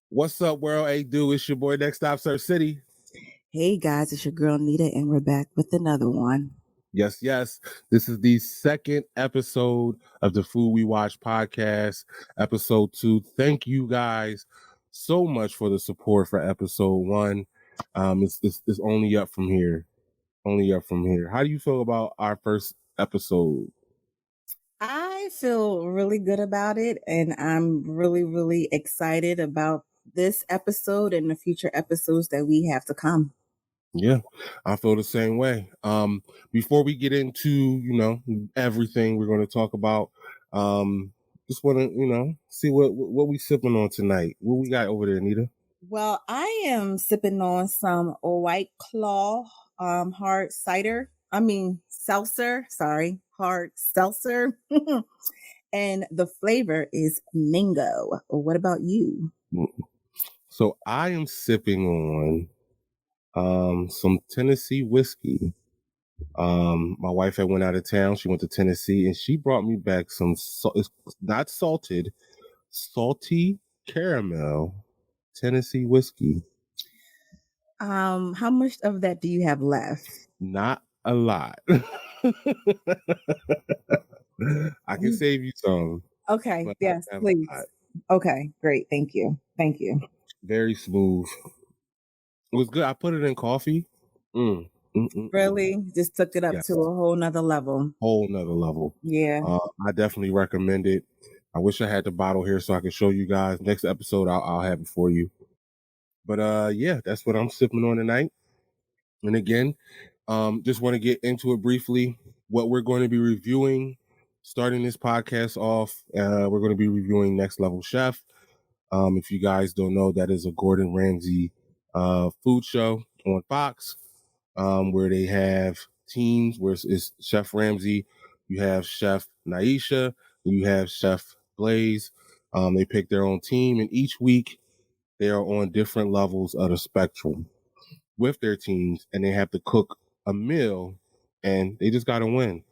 What's up, world? Hey, dude, it's your boy Nextstop Sirchcity. Hey guys, it's your girl Neda, and we're back with another one. Yes, yes. This is the second episode of the Food We Watch podcast, episode 2. Thank you guys so much for the support for episode 1. It's only up from here. Only up from here. How do you feel about our first episode? I feel really good about it, and I'm really, really excited about this episode and the future episodes that we have to come. Yeah, I feel the same way. Before we get into, everything we're going to talk about, just want to, see what we sipping on tonight. What we got over there, Neda? Well, I am sipping on some White Claw hard cider. Seltzer. Sorry, hard seltzer. And the flavor is mango. What about you? So I am sipping on some Tennessee whiskey. My wife had went out of town. She went to Tennessee, and she brought me back it's not salted, salty caramel Tennessee whiskey. How much of that do you have left? Not a lot. I can save you some. Okay, yes, please. Okay, great. Thank you. Thank you. Very smooth. It was good. I put it in coffee. Really? Just took it up Yes. to a whole nother level. Whole nother level. Yeah. I definitely recommend it. I wish I had the bottle here so I could show you guys. Next episode, I'll have it for you. But yeah, that's what I'm sipping on tonight. And again, just want to get into it briefly. What we're going to be reviewing, starting this podcast off, we're going to be reviewing Next Level Chef. If you guys don't know, that is a Gordon Ramsay food show on Fox, where they have teams, where it's Chef Ramsay, you have Chef Naisha, you have Chef Blaze. They pick their own team, and each week they are on different levels of the spectrum with their teams, and they have to cook a meal, and they just got to win.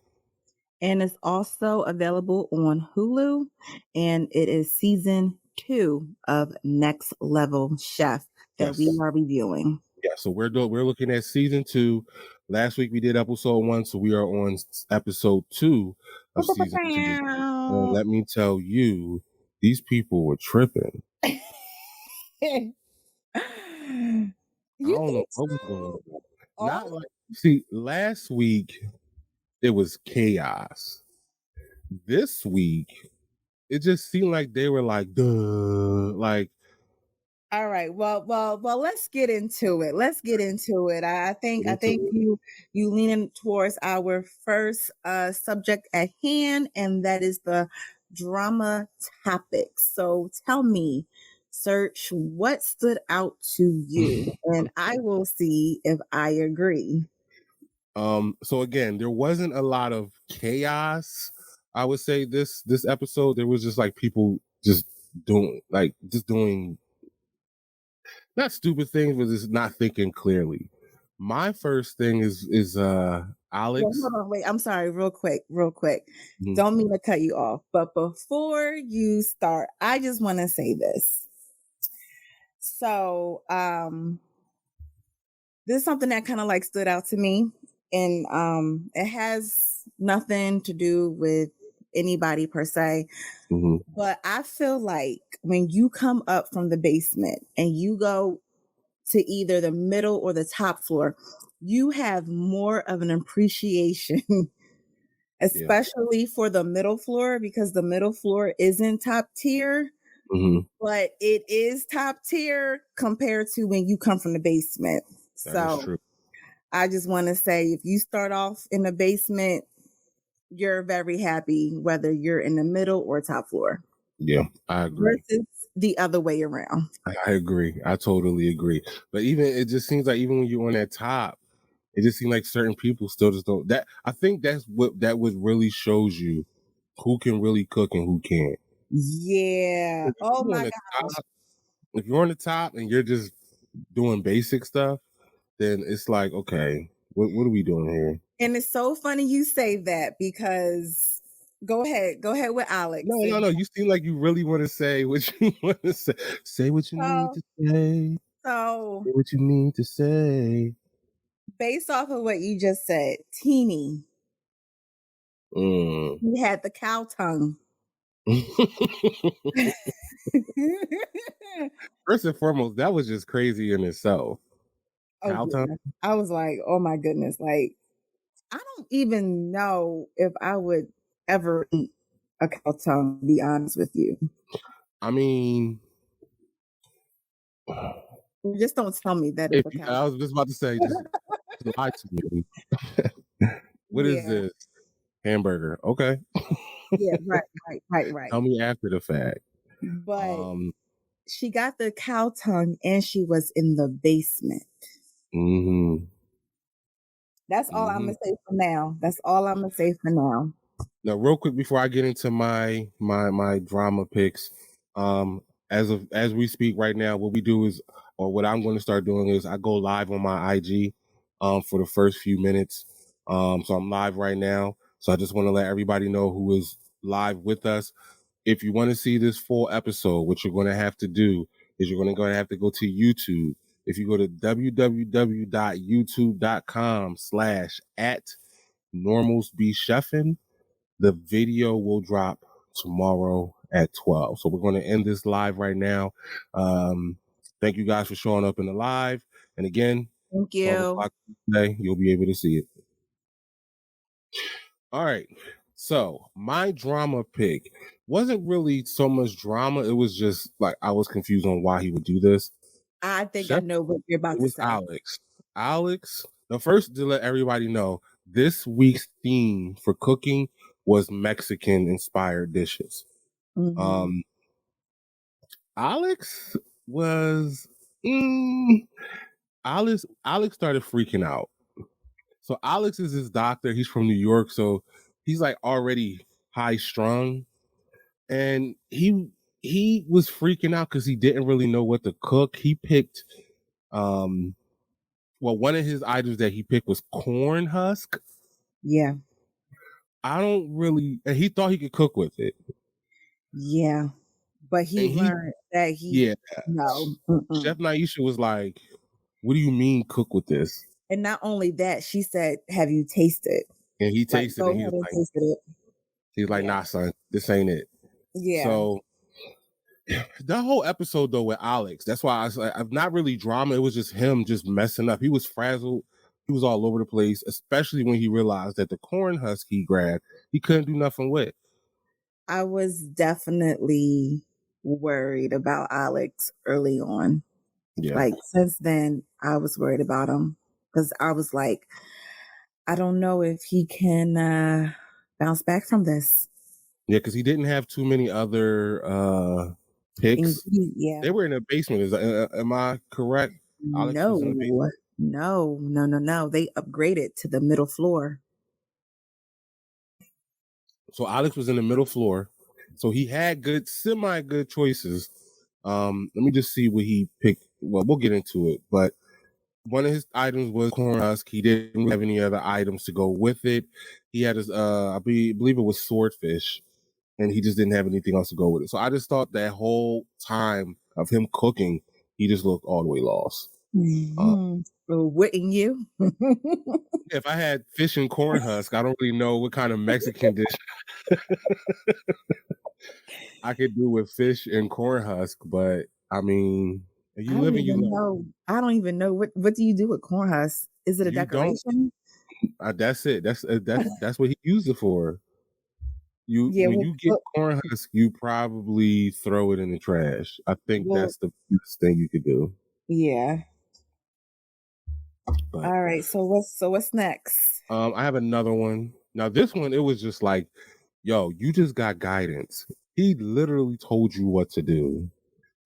And it's also available on Hulu, and it is season 2 of Next Level Chef that we are reviewing. Yeah, so we're looking at season 2. Last week we did episode 1, so we are on episode 2 of season 2. And let me tell you, these people were tripping. I don't know what was going on. Not like, see, last week it was chaos. This week it just seemed like they were like, duh, like. All right. Well, let's get into it. I think you leaning towards our first subject at hand, and that is the drama topic. So tell me, Search, what stood out to you? And I will see if I agree. So again, there wasn't a lot of chaos. I would say this episode, there was just like people just doing not stupid things, but just not thinking clearly. My first thing is Alex. Well, hold on, wait. I'm sorry, real quick. Mm-hmm. Don't mean to cut you off, but before you start, I just want to say this. So, this is something that kind of like stood out to me, and it has nothing to do with anybody per se. Mm-hmm. But I feel like when you come up from the basement and you go to either the middle or the top floor, you have more of an appreciation, especially for the middle floor, because the middle floor isn't top tier, but it is top tier compared to when you come from the basement. That is true. I just want to say, if you start off in the basement, you're very happy whether you're in the middle or top floor. Yeah, I agree. Versus the other way around. I agree. I totally agree. But it just seems like even when you're on that top, it just seems like certain people still just don't. That I think that really shows you who can really cook and who can't. Yeah. Oh my gosh. If you're on the top and you're just doing basic stuff, then it's like, okay, what are we doing here? And it's so funny you say that, because Go ahead with No, Alex. no, no. You seem like you really want to say what you want to say. Say what you need So to say. so Say what you need to say. based off of what you just said, Teeny, Mm. he had the cow tongue. First and foremost, that was just crazy in itself. Oh Cow tongue? yeah. I was like, oh my goodness. Like, I don't even know if I would ever eat a cow tongue, to be honest with you. I mean, Just don't tell me that if it's a you, cow. I was just about to say, just lie to me. What is Yeah. this? Hamburger. Okay. Yeah, right. Tell me after the fact. But Um, she got the cow tongue and she was in the basement. hmm That's all I'm hmm gonna say for now. That's all I'm gonna say for now. Now, real quick before I get into my drama picks, as we speak right now, what we do is, or what I'm going to start doing is, I go live on my IG, for the first few minutes. So I'm live right now. So I just want to let everybody know who is live with us. If you want to see this full episode, what you're going to have to do is you're going to have to go to YouTube. If you go to www.youtube.com/at normals be chefing, the video will drop tomorrow at 12. So we're going to end this live right now. Thank you guys for showing up in the live. And again, Thank 12 you. o'clock today, you'll be able to see it. All right. So my drama pick wasn't really so much drama. It was just like I was confused on why he would do this. I think I Chef, know what you're it about to was say. Alex. Alex, the first to let everybody know, this week's theme for cooking was Mexican inspired dishes. Mhm. Um, Alex was mm, Alex started freaking out. So Alex is his doctor. He's from New York, so he's like already high strung, and he was freaking out because he didn't really know what to cook. He picked um well, one of his items that he picked was corn husk. Yeah. I don't really, and he thought he could cook with it. Yeah. But he And he, learned that he yeah, no. Mm-mm. Chef Naisha was like, "What do you mean cook with this?" And not only that, she said, "Have you tasted?" And he Like, tasted go it. And ahead and taste it. he's like, Yeah. "Nah, son, this ain't it." Yeah. So that whole episode though with Alex, that's why I was like, I'm not really drama. It was just him just messing up. He was frazzled. He was all over the place, especially when he realized that the corn husk he grabbed, he couldn't do nothing with. I was definitely worried about Alex early on. Yeah. Like, since then, I was worried about him because I was like, I don't know if he can bounce back from this. Yeah, because he didn't have too many other picks. Yeah. They were in the basement. Am I correct? Alex was in the basement. No, no. They upgraded to the middle floor. So Alex was in the middle floor. So he had good, semi good choices. Let me just see what he picked. Well, we'll get into it, but one of his items was corn husk. He didn't have any other items to go with it. He had his, believe it was swordfish, and he just didn't have anything else to go with it. So I just thought that whole time of him cooking, he just looked all the way lost. Mhm. Well, wouldn't you? If I had fish and corn husk, I don't really know what kind of Mexican dish I could do with fish and corn husk, but I mean, you live and you learn. I don't even know what do you do with corn husks? Is it a You don't. decoration? That's it. That's what he used it for. You Yeah, when you get corn husk, you probably throw it in the trash. I think well, that's the best thing you could do. yeah. But All right. So what's next? I have another one. Now this one, it was just like, yo, you just got guidance. He literally told you what to do,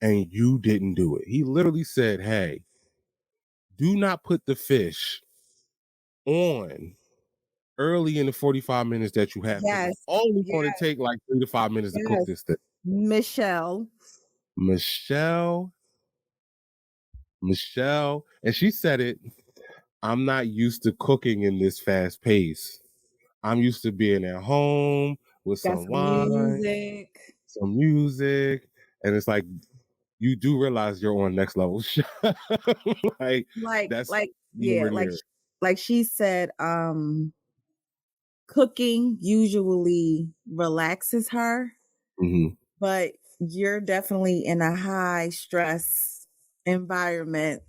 and you didn't do it. He literally said, "Hey, do not put the fish on early in the 45 minutes that you have because it's Yes. only Yeah, going to take like 3 to 5 minutes to cook yes. this thing." Michelle. Michelle, Michelle, and she said it. I'm not used to cooking in this fast pace. I'm used to being at home. with Got some some wine, music. some music, and it's like you do realize you're on next level chef. Like that's Yeah, nowhere near it. like she said, cooking usually relaxes her, Mhm. but you're definitely in a high stress environment,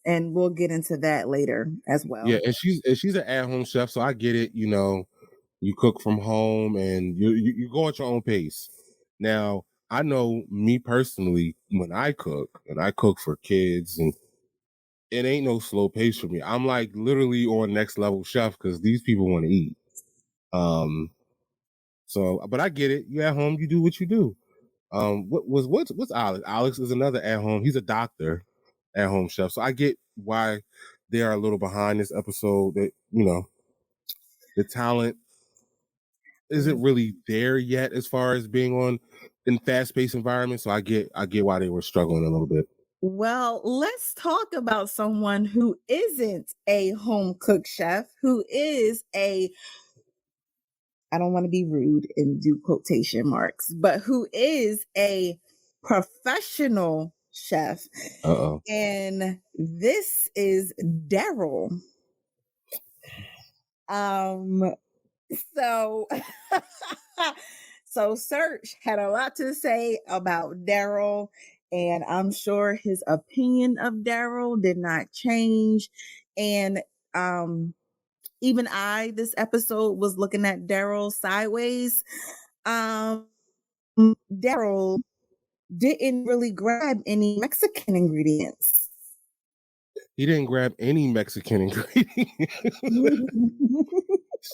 and we'll get into that later as Yeah, well. and she's an at-home chef, so I get it. You know, you cook from home and you go at your own pace. Now, I know me personally when I cook, and I cook for kids, and it ain't no slow pace for me. I'm like literally on next level chef because these people want to eat. Um, so, but I get it. You at home, you do what you do. What's Alex? Alex is another at home. He's a doctor, at home chef. So I get why they are a little behind this episode. That the talent isn't really there yet as far as being on in fast paced environments. So I get why they were struggling a little bit. Well, let's talk about someone who isn't a home cook chef, who is a, I don't want to be rude and do quotation marks, but who is a professional chef. Uh oh. And this is Daryl. Um, so so Search had a lot to say about Daryl, and I'm sure his opinion of Daryl did not change. And um even I this episode was looking at Daryl sideways. Um Daryl didn't really grab any Mexican ingredients. He didn't grab any Mexican ingredients.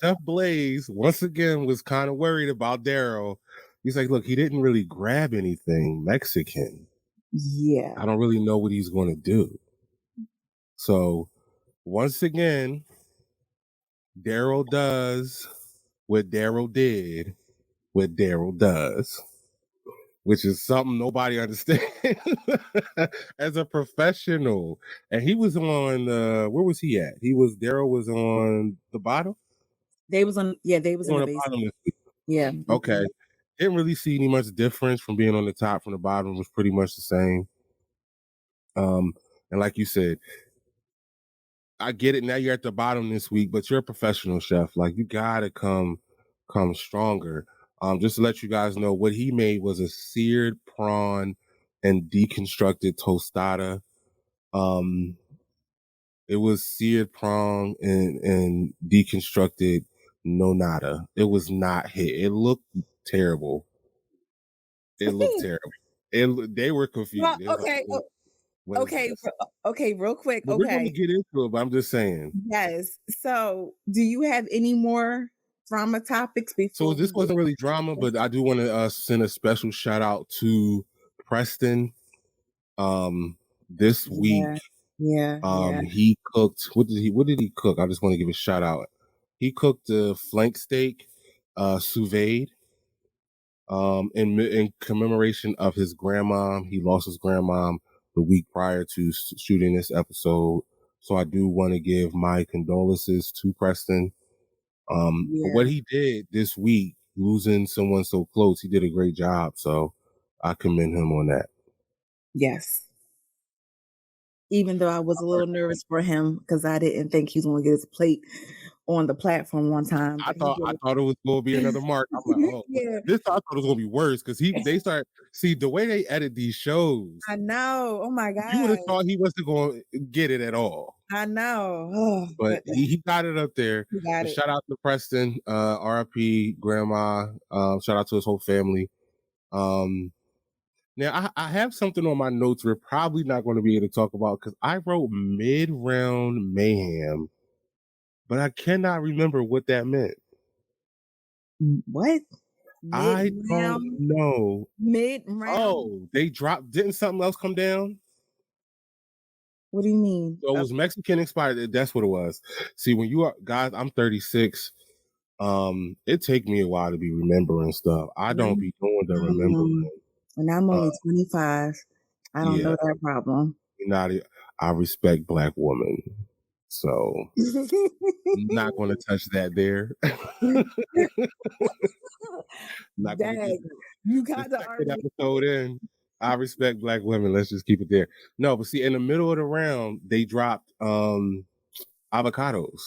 Chef Blaze once again was kind of worried about Daryl. He's like, look, he didn't really grab anything Mexican. Yeah. I don't really know what he's going to do. So once again, Daryl does what Daryl did, what Daryl does, which is something nobody understands as a professional. And he was on where was he at? Daryl was on the bottom. They was in On the the basement. bottom this week. Yeah. Okay. Didn't really see any much difference from being on the top from the bottom. It was pretty much the same. And like you said, I get it. Now you're at the bottom this week, but you're a professional chef. Like you gotta come stronger. Just to let you guys know, what he made was a seared prawn and deconstructed tostada. Um, it was seared prawn and deconstructed nonada. It was not hit. It looked terrible. It looked terrible. They were Well, confused. They was like, okay. what is Okay, this? okay, real quick. But we're gonna Okay. get into it, but I'm just saying. Yes. So, do you have any more drama topics So before we this get wasn't really drama, into but I do want to send a special shout out to Preston. This week, Yeah. Yeah. he cooked. What did he cook? I just want to give a shout out. He cooked the flank steak, sous vide, in commemoration of his grandma. He lost his grandma the week prior to shooting this episode. So I do want to give my condolences to Preston. But what Yeah. he did this week, losing someone so close, he did a great job. So I commend him on that. Yes. Even though I was a little nervous for him because I didn't think he was going to get his plate on the platform one time, I but he thought I did thought it was going to be another mark. I'm like, it. oh, Yeah. this time I thought it was going to be worse because they start see the way they edit these shows. I know. Oh my You would god. have thought he wasn't going to get it at all, I know. Oh, but but he got it up there. he got But it. shout out to Preston, RIP Grandma. Shout out to his whole family. Um, Now, I have something on my notes we're probably not going to be able to talk about because I wrote mid-round mayhem, but I cannot remember what that meant. What? I don't Mid-round? know. Mid-round? Oh, they dropped. Didn't something else come down? What do you mean? So it was Mexican inspired. That's what it was. See, when you are guys, I'm 36. It take me a while to be remembering stuff. I And don't I'm be doing the remembering. and I'm Uh, only 25. I don't yeah, know that problem. not. I respect black women. So not going to touch that there. Not going to get Dang, you the kind of second already. episode in. I respect black women. Let's just keep it there. No, but see, in the middle of the round, they dropped avocados.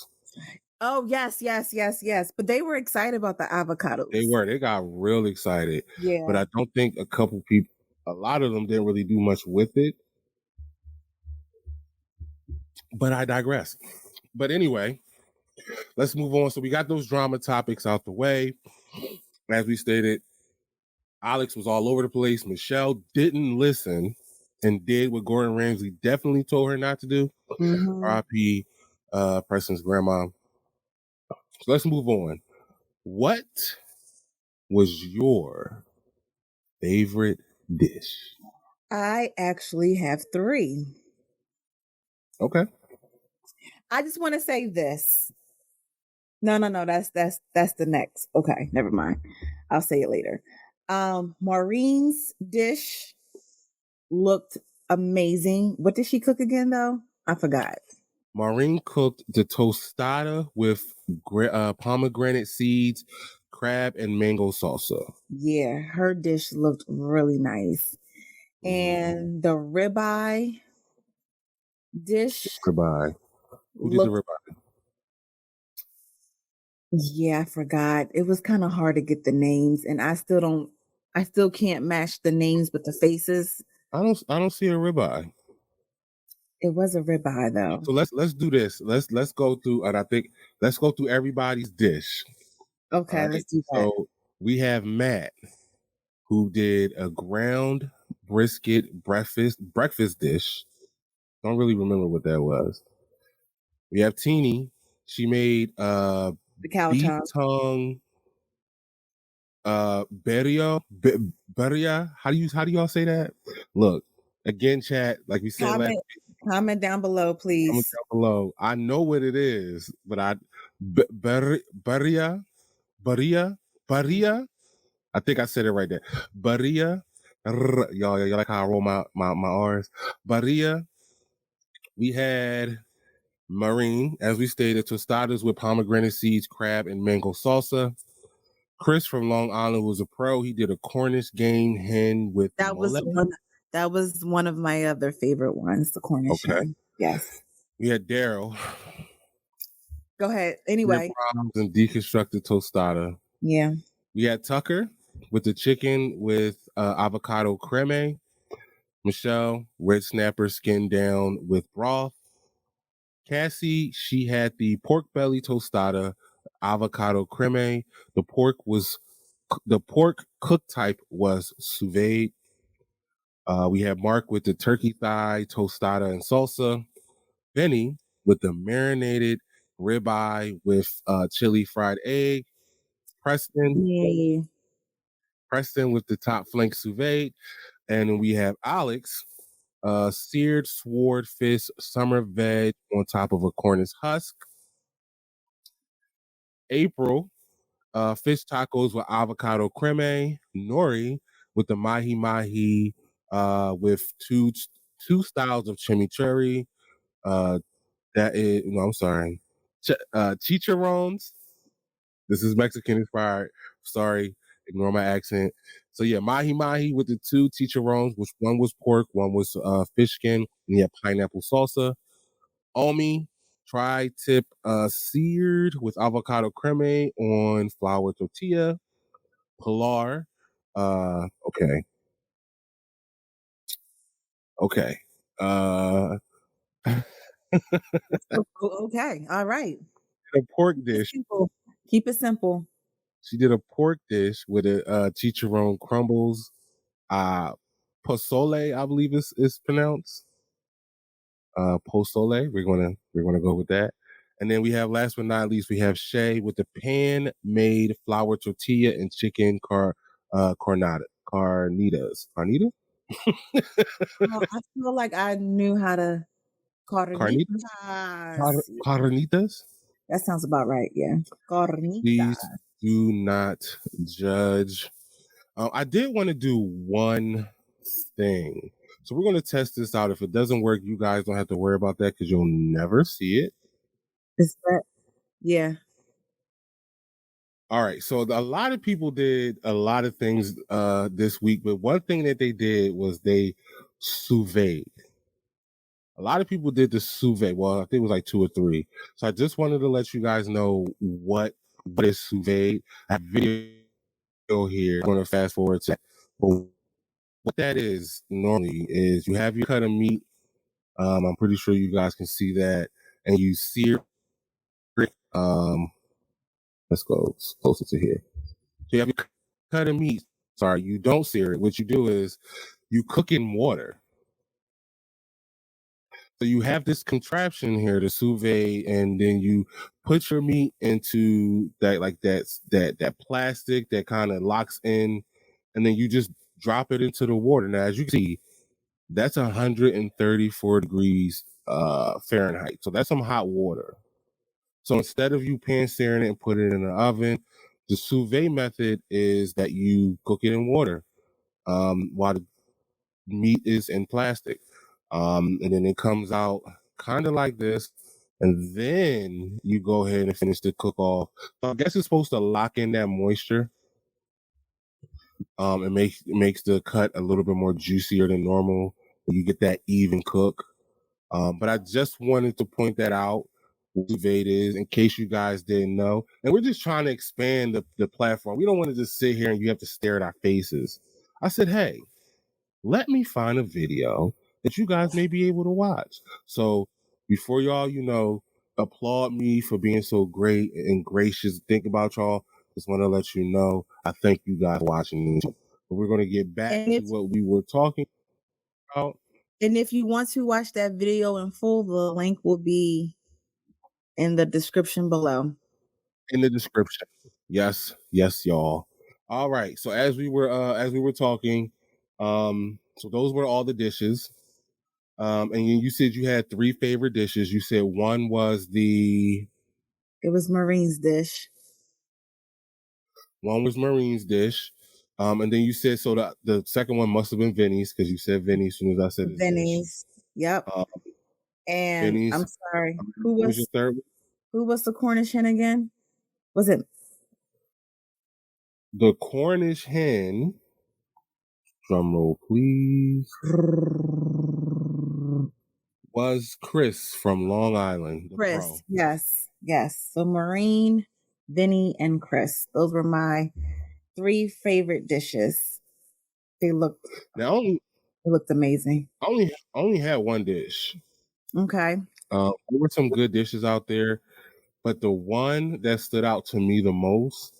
Oh yes, yes, yes, yes. But they were excited about the They avocados. were. They got real excited. But Yeah. I don't think a lot of them didn't really do much with it. But I digress. But anyway, let's move on. So we got those drama topics out the way. As we stated, Alex was all over the place. Michelle didn't listen and did what Gordon Ramsay definitely told her not to do. Mhm. R.I.P. Preston's grandma. So let's move on. What was your favorite dish? I actually have 3. Okay. I just want to say this. No, no, no. That's the next. Okay, never mind. I'll say it later. Maureen's dish looked amazing. What did she cook again though? I forgot. Maureen cooked the tostada with pomegranate seeds, crab, and mango salsa. Yeah, her dish looked really nice. Mm-hmm. And the ribeye dish Ribeye. Who did the looked, ribeye? yeah, I forgot. It was kind of hard to get the names, and I still can't match the names with the faces. I don't see a ribeye. It was a ribeye though. So let's do this. Let's go through, and I think let's go through everybody's dish. All Okay, let's right. do that. So we have Matt, who did a ground brisket breakfast dish. Don't really remember what that was. We have Teeny. She made The cow beef tongue. tongue beria. How do y'all say that? Look, again, chat, like we said last, Comment comment down below, comment please. down below. I know what it is, but beria, beria, beria. I think I said it right there. Beria. Y'all like how I roll my R's. Beria. We had Marine, as we stated, tostadas with pomegranate seeds, crab, and mango salsa. Chris from Long Island was a pro. He did a Cornish game hen with That was mole. one that was one of my other favorite ones, the Cornish Okay. hen. Yes. We had Daryl. Go ahead. Rib Anyway, problems and deconstructed tostada. yeah. We had Tucker with the chicken with avocado creme. Michelle, red snapper skin down with broth. Cassie, she had the pork belly tostada, avocado creme. The pork cook type was sous vide. We had Mark with the turkey thigh, tostada, and salsa. Benny with the marinated ribeye with chili fried egg. Preston, Yay. Preston with the top flank sous vide. And then we have Alex, seared swordfish summer veg on top of a Cornish husk. April, fish tacos with avocado creme. Nori with the mahi mahi with two styles of chimichurri. Uh, that is, no, I'm sorry, chicharrones. This is Mexican inspired. Sorry, ignore my accent. So yeah, mahi mahi with the two chicharrones, which one was pork, one was fish skin, and yeah, pineapple salsa. Omi tri-tip seared with avocado creme on flour tortilla. Pilar, okay, okay. Uh, Okay. All right. a pork Keep it dish. simple. Keep it simple. She did a pork dish with a chicharron crumbles, uh, pozole, I believe is pronounced. Pozole. We're gonna go with that. And then we have, last but not least, we have Shay with the pan made flour tortilla and chicken carnitas. Carnita? Oh, I feel like I knew how to Carnitas? carnitas. Carnitas? That sounds about right. Yeah. Carnitas. Please do not judge. I did want to do one thing. So we're going to test this out. If it doesn't work, you guys don't have to worry about that because you'll never see it. Is that yeah. All right, so a lot of people did a lot of things this week, but one thing that they did was they sous vide. A lot of people did the sous vide. Well, I think it was like 2 or 3. So I just wanted to let you guys know what is sous vide. I have a video here. I'm gonna fast forward to that. But what that is normally is you have your cut of meat. I'm pretty sure you guys can see that, and you sear it. Let's go closer to here. So you have your cut of meat. Sorry, you don't sear it. What you do is you cook in water. So you have this contraption here, the sous vide, and then you put your meat into that plastic that kind of locks in, and then you just drop it into the water. Now, as you can see, that's 134 degrees Fahrenheit. So that's some hot water. So instead of you pan searing it and put it in the oven, the sous vide method is that you cook it in water while the meat is in plastic. And then it comes out kind of like this. And then you go ahead and finish the cook off. So I guess it's supposed to lock in that moisture. It makes the cut a little bit more juicier than normal. You get that even cook. But I just wanted to point that out. What sous vide is, in case you guys didn't know. And we're just trying to expand the platform. We don't want to just sit here and you have to stare at our faces. I said, hey, let me find a video that you guys may be able to watch. So before y'all, applaud me for being so great and gracious, think about y'all. Just want to let you know I thank you guys for watching. But we're going to get back And to if what we were talking about and if you want to watch that video in full, the link will be in the description below. in the description. Yes, yes, y'all. All right. So as we were talking, so those were all the dishes. And you said you had 3 favorite dishes. You said one was It was Marine's dish. Marine's dish. And then you said so the second one must have been Vinny's because you said Vinny's as soon as I said his dish. Vinny's. Yep. Um, And I'm Vinny's. sorry. What was your third one? Who was the Cornish hen again? Was it The Cornish hen. Drum roll, please. Was Chris from Long Island, the pro. Chris? Yes. Yes. So Marine, Vinny, and Chris. Those were my 3 favorite dishes. They looked Now, they looked amazing. I only had one dish. Okay. There were some good dishes out there, but the one that stood out to me the most,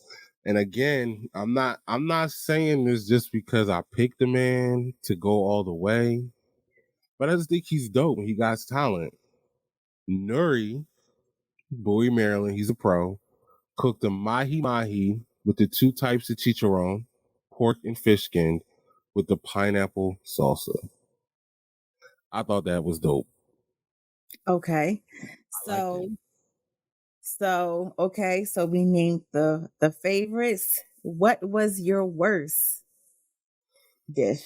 and again, I'm not saying this just because I picked the man to go all the way, but I just think he's dope and he got talent. Nuri, Bowie, Maryland, he's a pro, cooked a mahi mahi with the 2 types of chicharron, pork and fish skin, with the pineapple salsa. I thought that was dope. Okay. I liked it. Okay, so we named the favorites. What was your worst dish?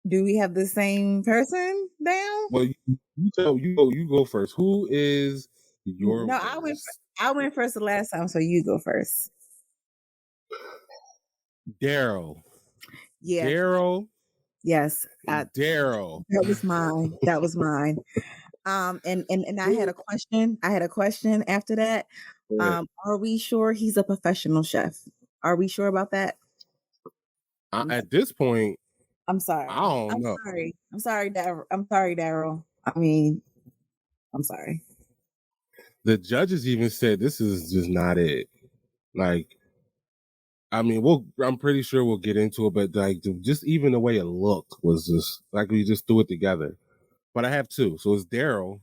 Do we have the same person down? Well, you go first. Who is your No, worst? I went first the last time, so you go first. Daryl. Yeah, Daryl. yes. Daryl. That was mine. That was mine. And I had a question. I had a question after that. Are we sure he's a professional chef? Are we sure about that? I'm At this point, I'm I sorry. don't know. I'm sorry, Daryl. I'm sorry, Daryl. I mean, I'm sorry. The judges even said this is just not it. Like, I mean, I'm pretty sure we'll get into it, but like, just even the way it looked was just like we just threw it together. But I have 2, so it's Daryl,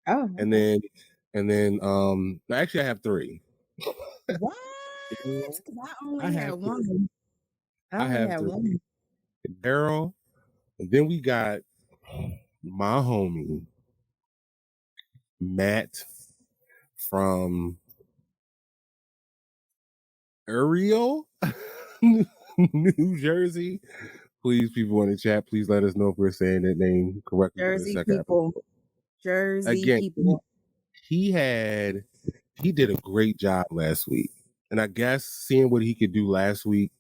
Oh, and okay. actually I have 3. What? 'Cause I have 3. I I only have had 3. one. Daryl, and then we got my homie Matt from Ariel, New Jersey. Please, people in the chat, please let us know if we're saying that name correctly for the Jersey second people. episode. Jersey Again, people. he did a great job last week. And I guess seeing what he could do last week,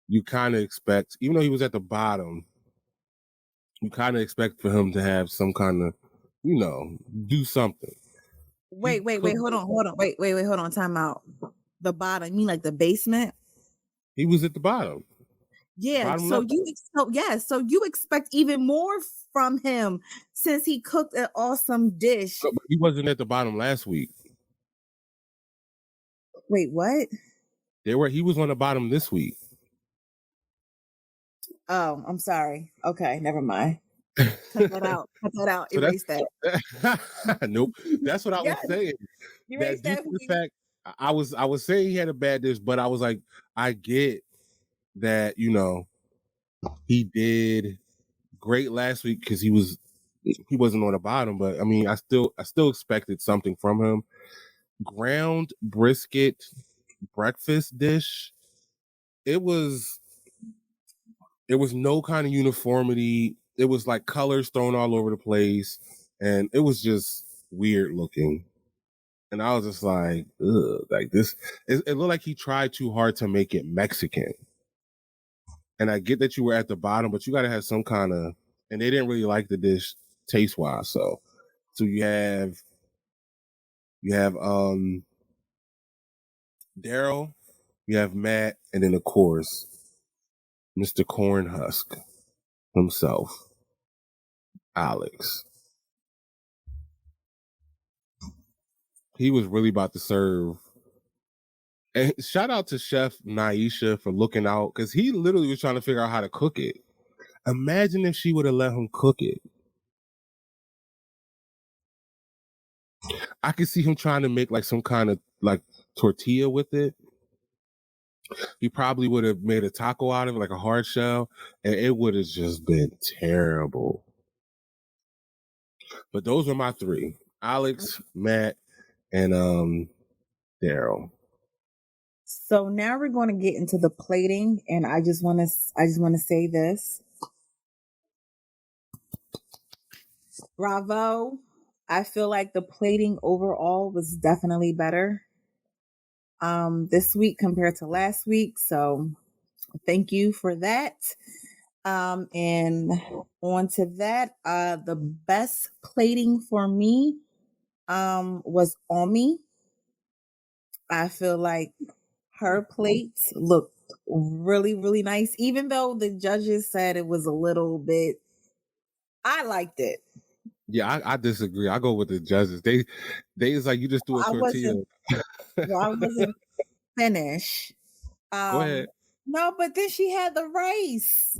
you kind of expect, even though he was at the bottom, you kind of expect for him to have some kind of, do something. He Wait, cooked. hold on. Wait, hold on. Time out. The bottom, you mean like the basement? He was at the bottom, Yeah, bottom left. so you expect even more from him since he cooked an awesome dish. But he wasn't at the bottom last week. Wait, what? He was on the bottom this week. Oh, I'm sorry. Okay, never mind. Cut that out. Cut that out. So that's Erase that. nope. That's what I was Yes, saying. erase That due that, to the please. fact I was saying he had a bad dish, but I was like, I get that, he did great last week because he wasn't on the bottom, but I mean I still expected something from him. Ground brisket breakfast dish. It was no kind of uniformity. It was like colors thrown all over the place, and it was just weird looking. And I was just like, ugh, like this. It looked like he tried too hard to make it Mexican. And I get that you were at the bottom, but you got to have some kind of. And they didn't really like the dish taste wise, so you have Daryl, you have Matt, and then of course Mr. Cornhusk himself, Alex. He was really about to serve. And shout out to Chef Naisha for looking out because he literally was trying to figure out how to cook it. Imagine if she would have let him cook it. I could see him trying to make like some kind of like tortilla with it. He probably would have made a taco out of it, like a hard shell, and it would have just been terrible. But those were my three: Alex, Matt, and Daryl. So now we're going to get into the plating, and I just want to say this. Bravo. I feel like the plating overall was definitely better this week compared to last week. So thank you for that. And on to that, the best plating for me was Omi. I feel like her plates looked really, really nice, even though the judges said it was a little bit. I liked it. Yeah, I disagree. I go with the judges. They is like you just do a I tortilla. wasn't. Well, I wasn't finished. Go ahead. No, but then she had the rice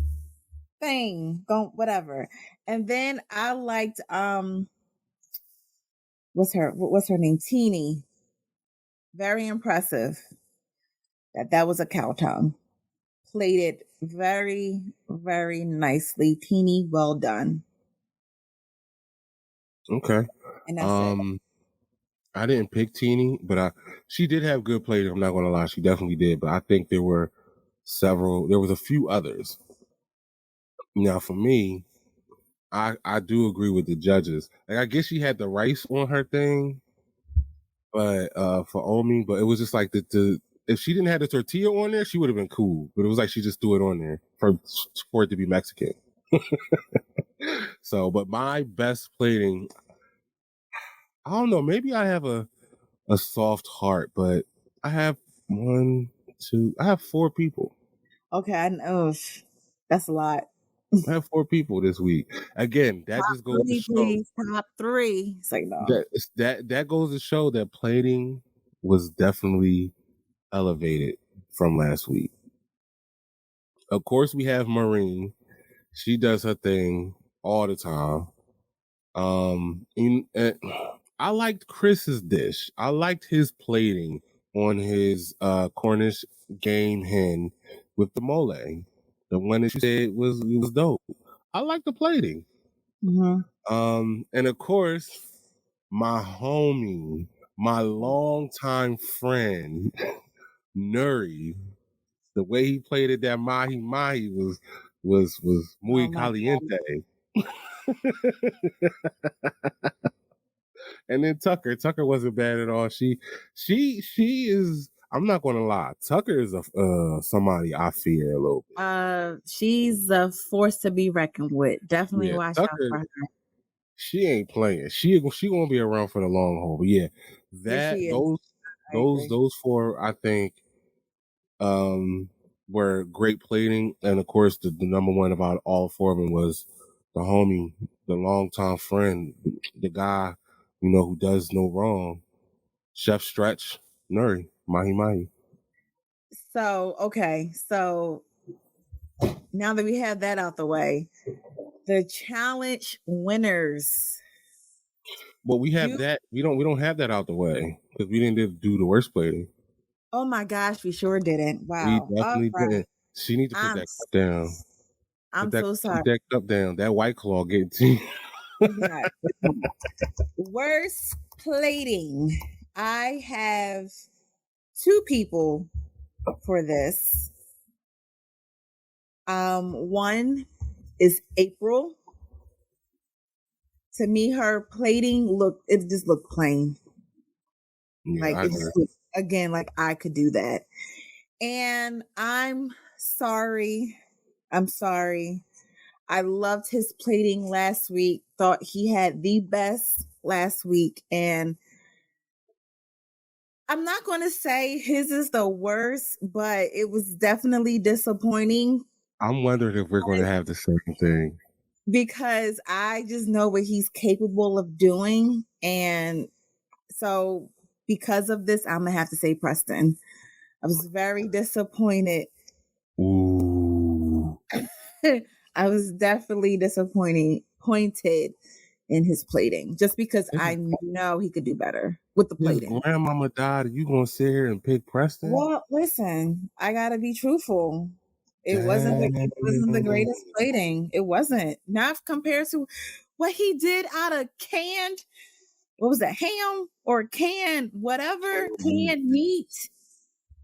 thing. Don't whatever. And then I liked what's her name? Teeny. Very impressive. That was a cow tongue. Plated very, very nicely. Teeny, well done. Okay. And that's it. Um, I didn't pick Teeny, but she did have good plays. I'm not gonna lie, she definitely did. But I think there was a few others. Now for me, I do agree with the judges. Like I guess she had the rice on her thing, but for Omi, but it was just like the if she didn't have the tortilla on there, she would have been cool. But it was like she just threw it on there for it to be Mexican. So, but my best plating, I don't know. Maybe I have a soft heart, but I have I have four people. Okay, I know that's a lot. I have four people this week. Again, that Top just goes to three, show please. Top three. It's like no. that goes to show that plating was definitely elevated from last week. Of course, we have Maureen. She does her thing all the time. I liked Chris's dish. I liked his plating on his Cornish game hen with the mole. The one that you said was dope. I like the plating. Mm-hmm. And of course, my homie, my longtime friend, Nuri, the way he played it, that mahi mahi was Oh muy my god. caliente. And then Tucker wasn't bad at all. She is. I'm not gonna lie. Tucker is a somebody I fear a little bit. She's a force to be reckoned with. Definitely Yeah, watch out Tucker. for her. She ain't playing. She gonna be around for the long haul. But yeah, Yeah, that she is. I agree. those four I think um were great plating, and of course the number one about all four of them was the homie, the longtime friend, the guy who does no wrong, Chef Stretch Nuri Mahi Mahi. So, okay. So now that we have that out the way, the challenge winners. Well, we have You that. We don't have that out the way because we didn't do the worst plating. Oh my gosh, we sure didn't. We Wow. All definitely right. didn't. She need to put I'm that cup down. I'm so sorry. Put that cup down. That white claw getting to you. It's not. It's not. Worst plating. I have two people for this. One is April. To me, her plating it just looked plain. Yeah, Like I it agree. just looked, again, like I could do that. And I'm sorry. I'm sorry. I loved his plating last week. Thought he had the best last week. And I'm not going to say his is the worst, but it was definitely disappointing I'm wondering if we're going to have the same thing. because I just know what he's capable of doing. And so, because of this, I'm going to have to say Preston. I was very disappointed. Ooh, I was definitely pointed in his plating just because his, I know he could do better with the his plating. grandmama died. And you gonna sit here and pick Preston? Well, listen, I gotta be truthful. Dang. It wasn't the greatest plating. It wasn't. Not compared to what he did out of canned, what was that, ham or canned whatever, canned meat.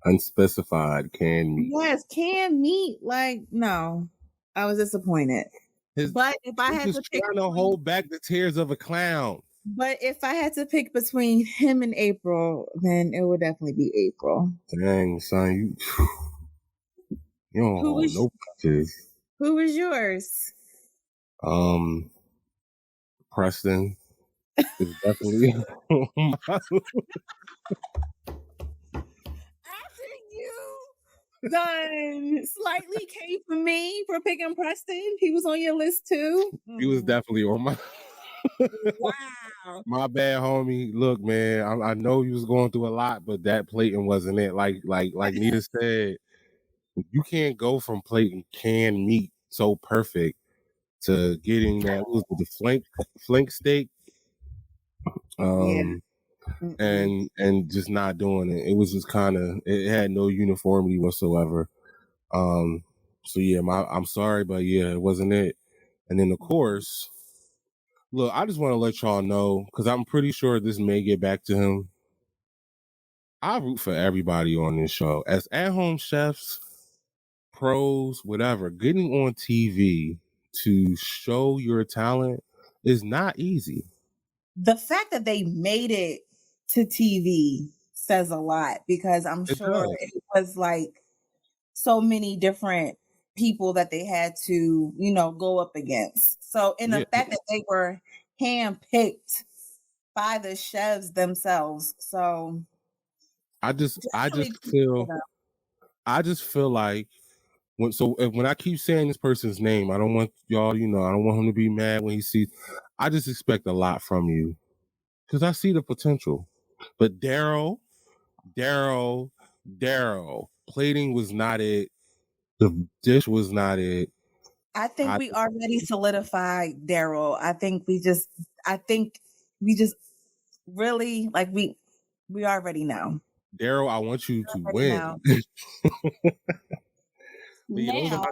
Unspecified canned meat. Yes, canned meat. Like, no. I was disappointed. His But if I he had was to pick trying to between hold back the tears of a clown. But if I had to pick between him and April, then it would definitely be April. Dang, son, you don't Who hold was no punches. who was yours? Um, Preston is definitely. After you done slightly came for me for picking Preston. He was on your list too. He was definitely on my. Wow. My bad, homie. Look, man, I know you was going through a lot, but that plating wasn't it. Like Nita said, you can't go from plating canned meat so perfect to getting that what was it, the flank steak, Yeah. um, Mm-mm. and just not doing it. It was just kind of it had no uniformity whatsoever. Um, so yeah, I'm sorry, but yeah, it wasn't it. And then of course, look, I just want to let y'all know because I'm pretty sure this may get back to him. I root for everybody on this show as at-home chefs, pros, whatever. Getting on TV to show your talent is not easy. The fact that they made it to TV says a lot because I'm It sure does. it was like so many different people that they had to, go up against. So, in the Yeah, fact that they were handpicked by the chefs themselves. So, I definitely just kudos to feel them. I just feel like when I keep saying this person's name, I don't want y'all, I don't want him to be mad when he sees. I just expect a lot from you because I see the potential. But Daryl, Daryl, plating was not it. The dish was not it. I think I we already solidified Daryl. I think we just really like we already know. Daryl, I want you to Already win. know. But yeah, Now,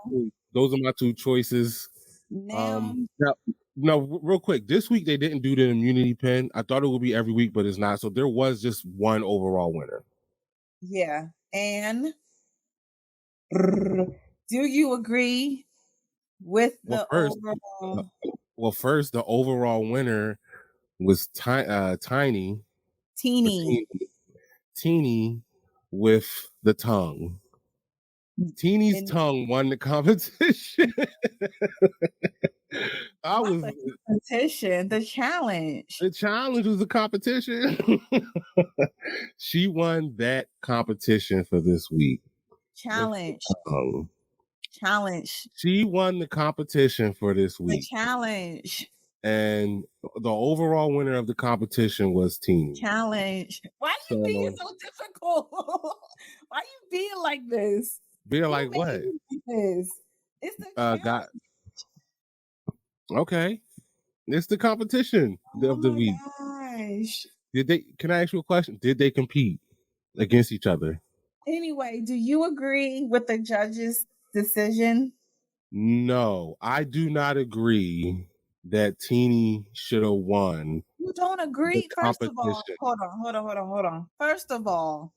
those are my two choices. now, Now, no, real quick. This week they didn't do the immunity pin. I thought it would be every week, but it's not. So there was just one overall winner. yeah. And do you agree with Well, the first, overall? Well, first, the overall winner was Tiny or Teeny. Teeny with the tongue. Teeny's And tongue won the competition. I not was the competition, the challenge. the challenge was the competition. She won that competition for this week with the Challenge. tongue. Challenge. She won the competition for this The week, challenge. and the overall winner of the competition was Teeny. Challenge. Why are you being So, so difficult? Why are you being like this? being Who like, made what? you like this? It's the Got challenge. okay. It's the competition Oh of the my week. gosh. Did they? Can I ask you a question? Did they compete against each other? Anyway, do you agree with the judge's decision? No, I do not agree that Teeny should have won You don't the agree? First of all, competition. hold on. First of all,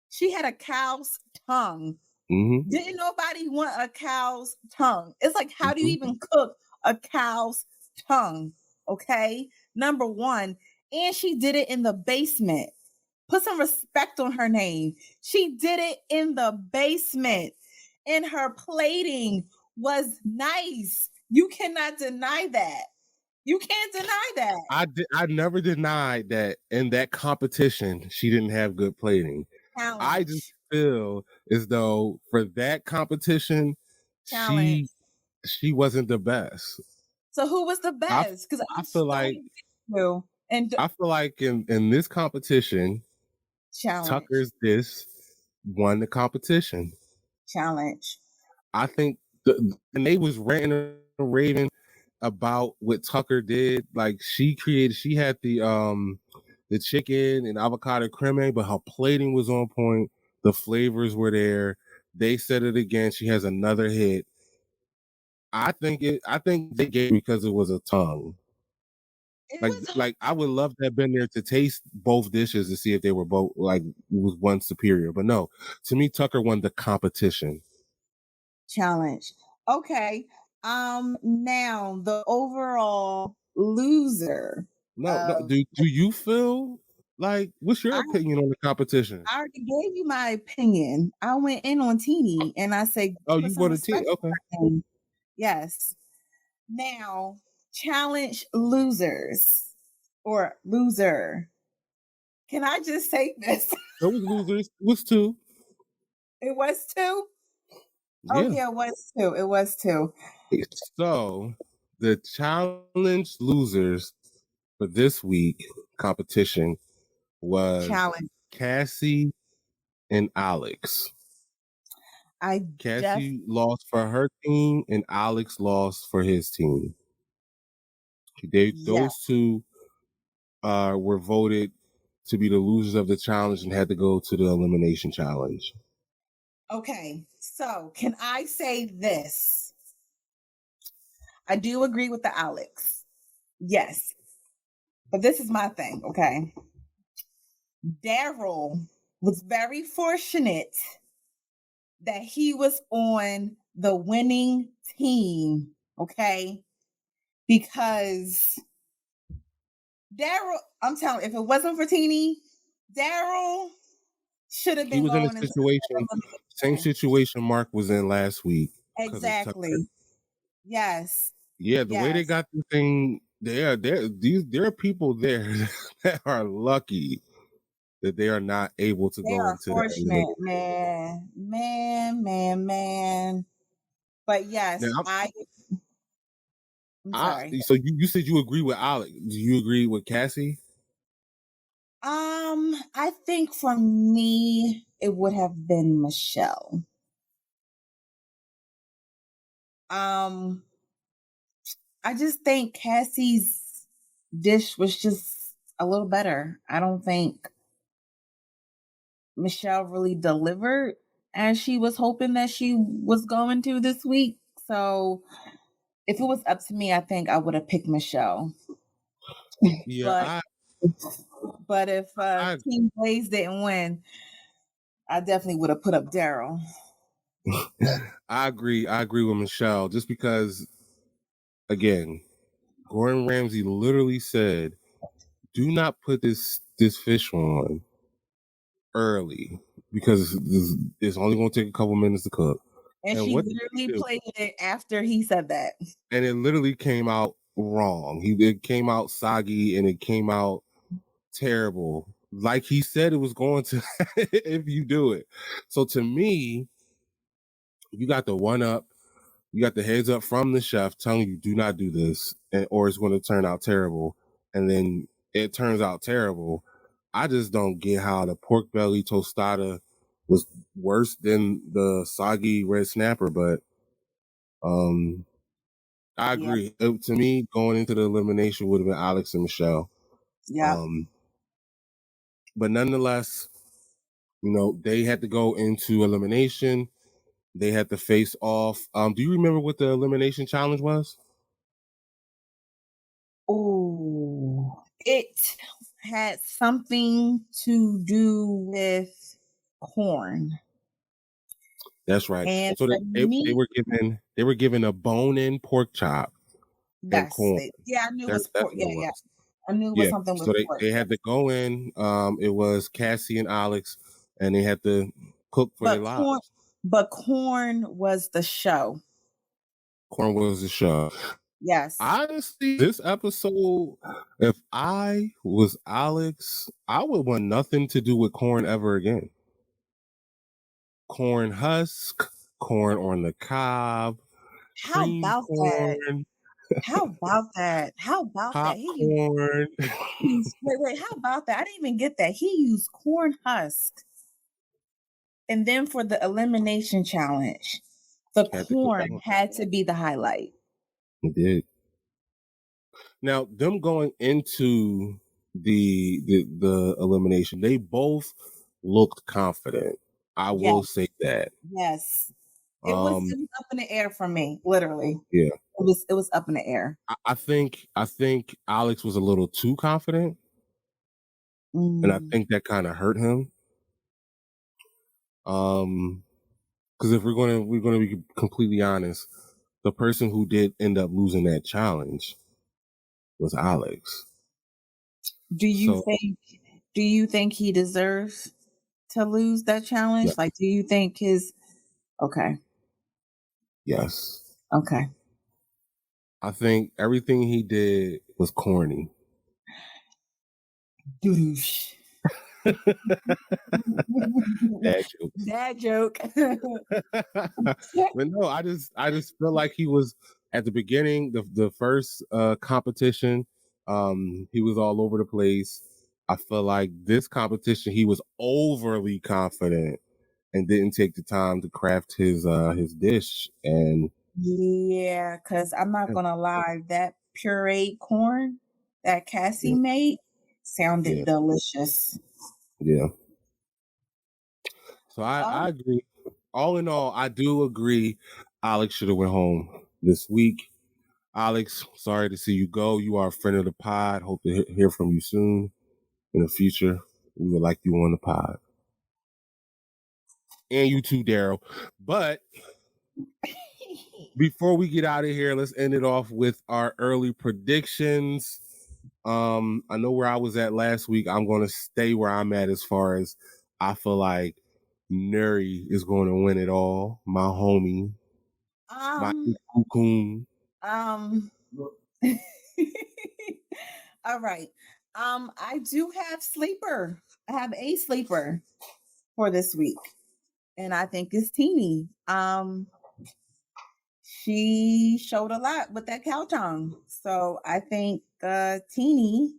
she had a cow's tongue. Hmm. Didn't nobody want a cow's tongue? It's like, how do you Hmm. even cook a cow's tongue? Okay. Number one. And she did it in the basement. Put some respect on her name. She did it in the basement. And her plating was nice. You cannot deny that. You can't deny that. I never denied that in that competition she didn't have good plating. I just Challenge. feel as though for that competition Challenge. she she wasn't the best. So who was the I best? Because I I'm feel so like you. And in this competition challenge. Tucker's this won the competition. Challenge. I think and they was ranting and raving about what Tucker did. Like she had the chicken and avocado creme, but her plating was on point. The flavors were there. They said it again. She has another hit. I think they gave it because it was a tongue. It was Like I would love to have been there to taste both dishes to see if they were both like was one superior. But no, to me, Tucker won the competition. challenge. Okay. Now the overall loser No. of Do you feel like what's your I, opinion on the competition? I already gave you my opinion. I went in on Teeny and I said Oh, put you some want a team? respect Okay. on her name. Yes. Now challenge losers or loser. Can I just say this? It was losers. It was two. It was two. Yeah. Okay, it was two. It was two. So the challenge losers for this week competition was Challenge. Cassie and Alex. I just Cassie lost for her team and Alex lost for his team. yeah. Those two were voted to be the losers of the challenge and had to go to the elimination challenge. Okay. So can I say this? I do agree with the Alex. Yes. But this is my thing, okay? Daryl was very fortunate that he was on the winning team, okay? Because Daryl, I'm telling you, if it wasn't for Teeny, Daryl should have He been was in a going into situation, the same elimination. situation Mark was in last week because of Tucker. Exactly. Yes. Yeah, the way they Yes. got the thing, there are people there that are lucky that they are not able to They go are into the fortunate, elimination. man. But Now, yes, I'm sorry. so you said you agree with Alex. Do you agree with Cassie? I think for me, it would have been Michelle. Um, I just think Cassie's dish was just a little better. I don't think Michelle really delivered as she was hoping that she was going to this week. So if it was up to me, I think I would have picked Michelle. Yeah, But if I Team Blaze didn't win, I definitely would have put up Daryl. I agree. I agree with Michelle just because again, Gordon Ramsay literally said, "Do not put this fish on early because it's only going to take a couple minutes to cook." And And she what did he literally do? played it after he said that. And it literally came out wrong. It came out soggy and it came out terrible. Like he said it was going to if you do it. So to me, you got the one up, you got the heads up from the chef telling you do not do this, or it's going to turn out terrible. And then it turns out terrible. I just don't get how the pork belly tostada was worse than the soggy red snapper, but um I Yeah, agree. To me, going into the elimination would have been Alex and Michelle. yeah. Um, but nonetheless, they had to go into elimination. They had to face off. Do you remember what the elimination challenge was? Oh, it had something to do with corn. That's right. And So for me, they were given a bone in pork chop and that's corn. it. Yeah, I knew it was That's pork. what Yeah, it yeah. was. I knew it was Yeah. something with So they pork. they Yeah. had to go in. It was Cassie and Alex, and they had to cook for their But corn lives. but corn was the show. Corn was the show. Yes. Honestly, this episode, if I was Alex, I would want nothing to do with corn ever again. Corn husk, corn on the cob, How cream about that? corn, How about that? How about that? popcorn. He used wait, how about that? I didn't even get that. He used corn husk. And then for the elimination challenge, the Had to cook that corn one. had to be the highlight. It did. Now, them going into the elimination, they both looked confident. I will Yes, say that. yes. Um, It was up in the air for me, literally. yeah. It was up in the air. I think Alex was a little too confident, and I Mm. think that kind of hurt him. Because if we're gonna be completely honest, the person who did end up losing that challenge was Alex. Do you So think do you think he deserves to lose that yeah, challenge? Like, do you think his okay, yes, okay. I think everything he did was corny. Doosh. Dad jokes. Dad joke. But no, I just feel like he was at the beginning, the first competition, he was all over the place. I feel like this competition he was overly confident and didn't take the time to craft his dish. And Yeah, because I'm not yeah, gonna lie, that pureed corn that Cassie yeah, made sounded yeah. delicious. Yeah. So Oh, I agree. All in all, I do agree Alex should have went home this week. Alex, sorry to see you go. You are a friend of the pod. Hope to hear from you soon in the future. We would like you on the pod. And you too, Daryl. But before we get out of here, let's end it off with our early predictions. I know where I was at last week. I'm going to stay where I'm at as far as I feel like Nuri is going to win it all. My homie, my um, cocoon. um, all right. I do have sleeper. I have a sleeper for this week, and I think it's Teeny. She showed a lot with that cow tongue, so I think Teeny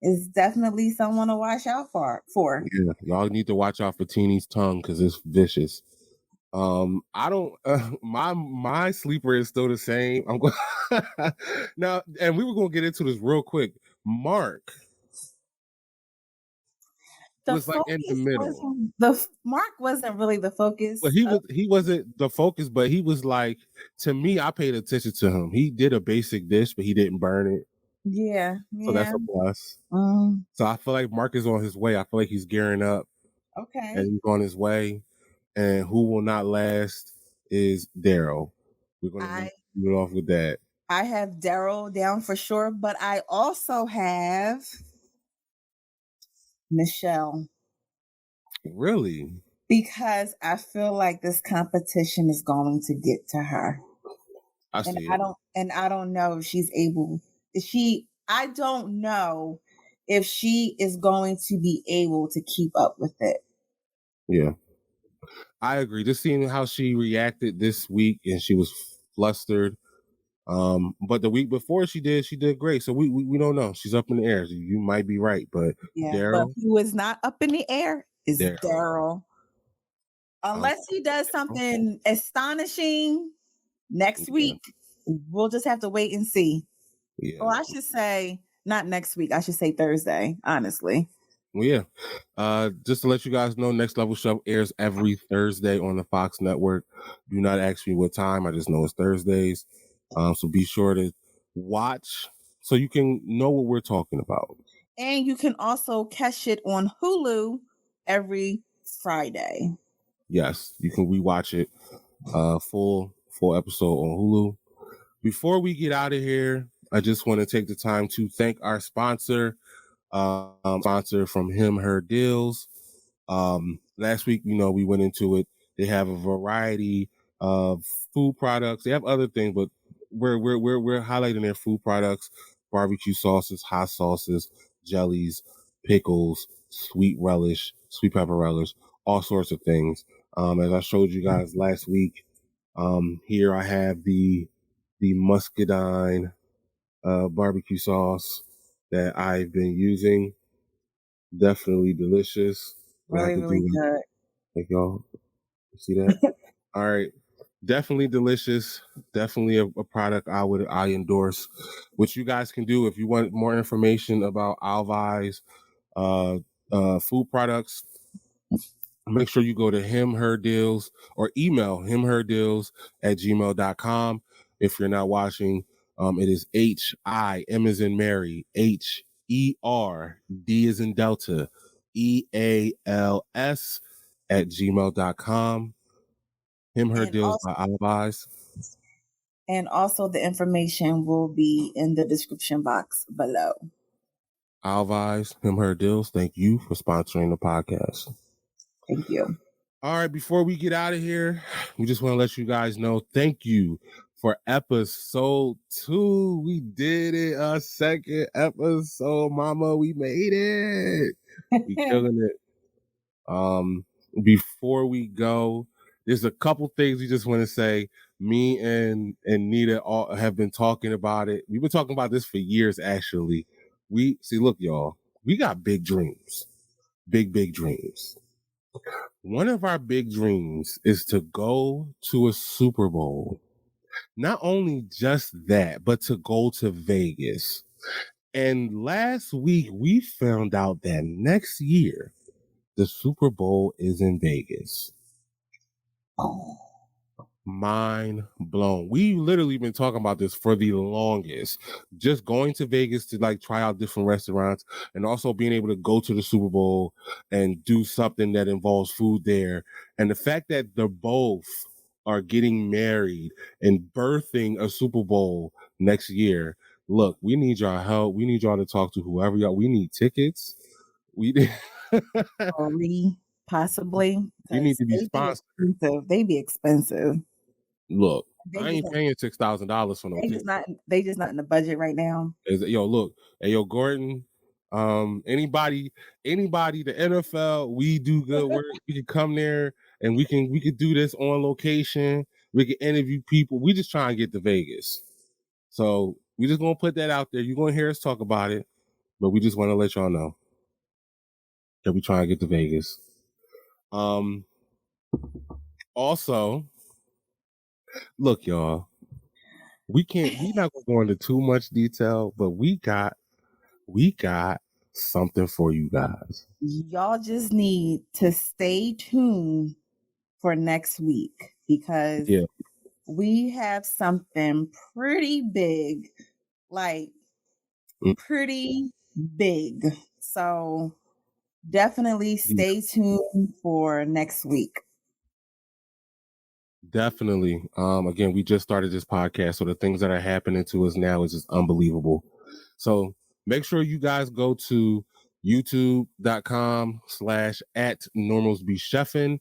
is definitely someone to watch out for. Yeah, y'all need to watch out for Teeny's tongue because it's vicious. I don't. My sleeper is still the same. I'm going now, and we were going to get into this real quick. Mark The was like in the focus middle. wasn't Mark wasn't really the But focus he of. wasn't the focus, but he was like, to me, I paid attention to him. He did a basic dish, but he didn't burn it. Yeah, So that's yeah. a plus. Mm, So I feel like Mark is on his way. I feel like he's gearing up and okay. he's on his way. And who will not last is Daryl. We're gonna leave I it off with that. I have Daryl down for sure, but I also have Michelle Really? because I feel like this competition is going to get to her. I And see I it. don't and I don't know if she's able is she I don't know if she is going to be able to keep up with it. Yeah. I agree. Just seeing how she reacted this week and she was flustered. But the week before she did great. So we don't know. She's up in the air. You might be right, but Yeah, but Daryl, who is not up in the air is Daryl. Daryl. I'm Unless he does something astonishing next yeah, week, we'll just have to wait and see. yeah. Or I should say not next week. I should say Thursday, honestly. Well, yeah. Just to let you guys know, Next Level Show airs every Thursday on the Fox Network. Do not ask me what time. I just know it's Thursdays. So be sure to watch so you can know what we're talking about. And you can also catch it on Hulu every Friday. Yes, you can rewatch it. Full episode on Hulu. Before we get out of here, I just want to take the time to thank our sponsor from Him Her Deals. Last week, we went into it. They have a variety of food products. They have other things, but we're highlighting their food products: barbecue sauces, hot sauces, jellies, pickles, sweet pepper relish, all sorts of things. As I showed you guys last week, here I have the muscadine barbecue sauce that I've been using. Definitely delicious. Gonna have Really, to really do that. good. Like y'all see that? All right. Definitely delicious. Definitely a product I endorse. What you guys can do if you want more information about Alvi's food products, make sure you go to him her deals or email himherdeals@gmail.com. If you're not watching, it is HIM as in Mary, HERD as in Delta, EALS@gmail.com. Him her And deals also by Alibis. and also the information will be in the description box below. Alvis, him her deals. Thank you for sponsoring the podcast. Thank you. All right, before we get out of here, we just want to let you guys know thank you for episode 2. We did it, a second episode, mama. We made it. We killing it. Before we go, there's a couple things we just want to say. Me and Neda all have been talking about it. We've been talking about this for years, actually. We see, look, y'all, we got big dreams. Big dreams. One of our big dreams is to go to a Super Bowl. Not only just that, but to go to Vegas. And last week, we found out that next year, the Super Bowl is in Vegas. Mind blown. We literally been talking about this for the longest. Just going to Vegas to like try out different restaurants and also being able to go to the Super Bowl and do something that involves food there. And the fact that they're both are getting married and birthing a Super Bowl next year. Look, we need y'all help. We need y'all to talk to whoever y'all. We need tickets. We Free, possibly, we need because to be they be sponsored. expensive. They be expensive. Look, They I just ain't not, paying $6,000 for no they just ticket. not they just not in the budget right now. Yo, look, hey, yo, Gordon, anybody, the NFL, we do good work. We can come there and we could do this on location. We can interview people. We just try and get to Vegas. So we just gonna put that out there. You're gonna hear us talk about it, but we just want to let y'all know that we try and get to Vegas. Um, also, look, y'all, we not gonna go into too much detail, but we got something for you guys. Y'all just need to stay tuned for next week because Yeah. we have something pretty big, like Mm, pretty big. So definitely yeah. stay tuned for next week. Definitely. Again, we just started this podcast, so the things that are happening to us now is just unbelievable. So make sure you guys go to youtube.com/at normalsbechefing.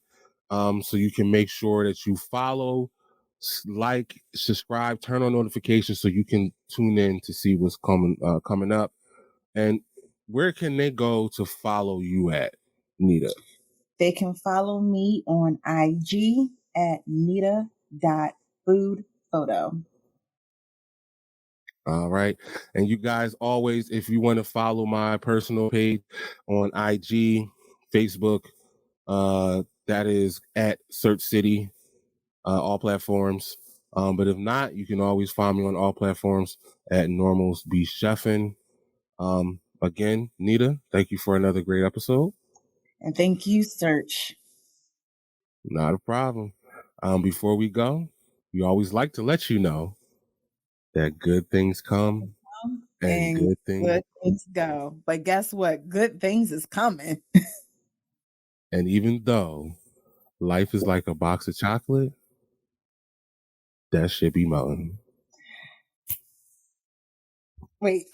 So you can make sure that you follow, like, subscribe, turn on notifications so you can tune in to see what's coming up. And where can they go to follow you at, Neda? They can follow me on IG at neda.foodphoto. All right. And you guys always, if you want to follow my personal page on IG, Facebook, that is at Sirchcity, all platforms. But if not, you can always find me on all platforms at Normals Be Chefing. Again, Neda, thank you for another great episode. And thank you, Search. Not a problem. Before we go, we always like to let you know that good things come and And good things. good things go. But guess what? Good things is coming. And even though life is like a box of chocolate, that should be melting. Wait.